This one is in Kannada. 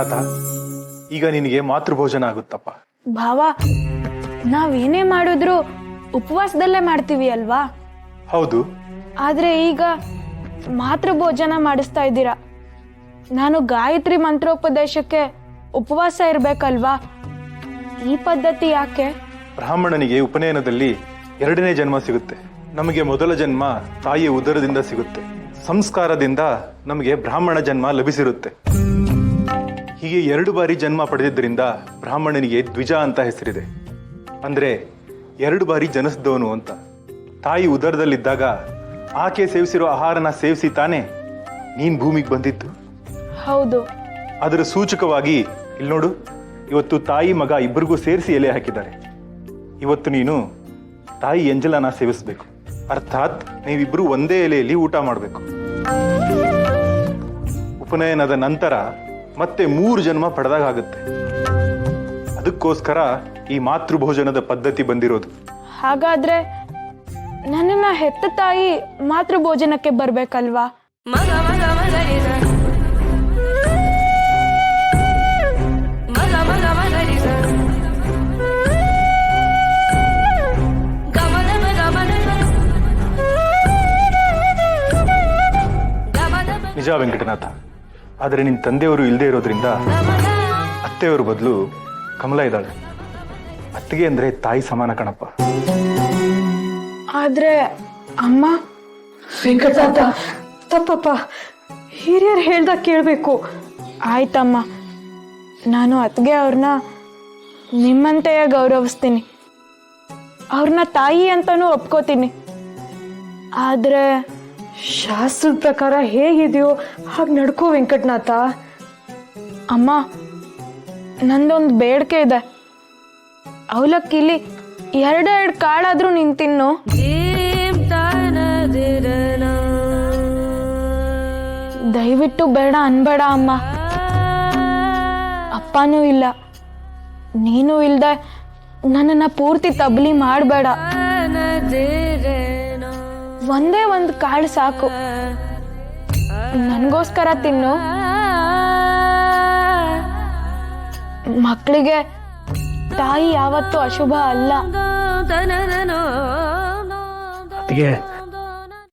ವೆಂಕಟನಾಥ, ಈಗ ನಿನಗೆ ಮಾತೃಭೋಜನ ಆಗುತ್ತಪ್ಪ. ಭಾವ, ನಾವೇನೇ ಮಾಡಿದ್ರು ಉಪವಾಸದಲ್ಲೇ ಮಾಡ್ತೀವಿ ಅಲ್ವಾ? ಹೌದು. ಆದ್ರೆ ಈಗ ಮಾತೃಭೋಜನ ಮಾಡಿಸ್ತಾ ಇದ್ದೀರಾ. ನಾನು ಗಾಯತ್ರಿ ಮಂತ್ರೋಪದೇಶಕ್ಕೆ ಉಪವಾಸ ಇರ್ಬೇಕಲ್ವಾ? ಈ ಪದ್ಧತಿ ಯಾಕೆ? ಬ್ರಾಹ್ಮಣನಿಗೆ ಉಪನಯನದಲ್ಲಿ 2ನೇ ಜನ್ಮ ಸಿಗುತ್ತೆ. ನಮಗೆ ಮೊದಲ ಜನ್ಮ ತಾಯಿಯ ಉದರದಿಂದ ಸಿಗುತ್ತೆ. ಸಂಸ್ಕಾರದಿಂದ ನಮಗೆ ಬ್ರಾಹ್ಮಣ ಜನ್ಮ ಲಭಿಸಿರುತ್ತೆ. ಹೀಗೆ 2 ಬಾರಿ ಜನ್ಮ ಪಡೆದಿದ್ದರಿಂದ ಬ್ರಾಹ್ಮಣನಿಗೆ ದ್ವಿಜ ಅಂತ ಹೆಸರಿದೆ. ಅಂದ್ರೆ 2 ಬಾರಿ ಜನಿಸಿದವನು ಅಂತ. ತಾಯಿ ಉದರದಲ್ಲಿದ್ದಾಗ ಆಕೆ ಸೇವಿಸಿರೋ ಆಹಾರನ ಸೇವಿಸಿ ತಾನೇ ನೀನ್ ಭೂಮಿಗೆ ಬಂದಿತ್ತು. ಹೌದು. ಅದರ ಸೂಚಕವಾಗಿ ಇಲ್ಲಿ ನೋಡು, ಇವತ್ತು ತಾಯಿ ಮಗ ಇಬ್ಬರಿಗೂ ಸೇರಿಸಿ ಎಲೆ ಹಾಕಿದ್ದಾರೆ. ಇವತ್ತು ನೀನು ತಾಯಿ ಎಂಜಲನ ಸೇವಿಸಬೇಕು. ಅರ್ಥಾತ್ ನೀವಿಬ್ರು ಒಂದೇ ಎಲೆಯಲ್ಲಿ ಊಟ ಮಾಡಬೇಕು. ಉಪನಯನದ ನಂತರ ಮತ್ತೆ 3 ಜನ್ಮ ಪಡೆದಾಗುತ್ತೆ. ಅದಕ್ಕೋಸ್ಕರ ಈ ಮಾತೃಭೋಜನದ ಪದ್ಧತಿ ಬಂದಿರೋದು. ಹಾಗಾದ್ರೆ ನನ್ನನ್ನ ಹೆತ್ತ ತಾಯಿ ಮಾತೃಭೋಜನಕ್ಕೆ ಬರ್ಬೇಕಲ್ವಾ? ನಿಜ ವೆಂಕಟನಾಥ, ಆದರೆ ನಿನ್ನ ತಂದೆಯವರು ಇಲ್ಲದೆ ಇರೋದ್ರಿಂದ ಅತ್ತೆಯವರು ಬದಲು ಕಮಲ ಇದ್ದಾಳೆ. ಅತ್ತಿಗೆ ಅಂದ್ರೆ ತಾಯಿ ಸಮಾನ ಕಣಪ್ಪ. ಆದ್ರೆ ಅಮ್ಮ. ವೆಂಕಟನಾಥ, ತಪ್ಪಪ್ಪ. ಹಿರಿಯರು ಹೇಳ್ದಾಗ ಕೇಳಬೇಕು. ಆಯ್ತಮ್ಮ, ನಾನು ಅತ್ತಿಗೆ ಅವ್ರನ್ನ ನಿಮ್ಮಂತೆಯೇ ಗೌರವಿಸ್ತೀನಿ. ಅವ್ರನ್ನ ತಾಯಿ ಅಂತಾನೂ ಒಪ್ಕೋತೀನಿ. ಆದ್ರೆ ಶಾಸ್ತ್ರದ ಪ್ರಕಾರ ಹೇಗಿದೆಯೋ ಹಾಗೆ ನಡ್ಕೋ ವೆಂಕಟನಾಥ. ಅಮ್ಮ, ನಂದೊಂದು ಬೇಡಿಕೆ ಇದೆ. ಅವಲಕ್ಕಿಲಿ 2 ಕಾಳಾದ್ರೂ ನೀನ್ ತಿನ್ನು. ದಯವಿಟ್ಟು ಬೇಡ ಅನ್ಬೇಡ ಅಮ್ಮ. ಅಪ್ಪನೂ ಇಲ್ಲ, ನೀನು ಇಲ್ದೆ ನನ್ನನ್ನ ಪೂರ್ತಿ ತಬ್ಲಿ ಮಾಡಬೇಡ. ಒಂದೇ ಒಂದು ಕಾಳು ಸಾಕು, ನನಗೋಸ್ಕರ ತಿನ್ನು. ಮಕ್ಕಳಿಗೆ ತಾಯಿ ಯಾವತ್ತೂ ಅಶುಭ ಅಲ್ಲ. ಅತ್ತಿಗೆ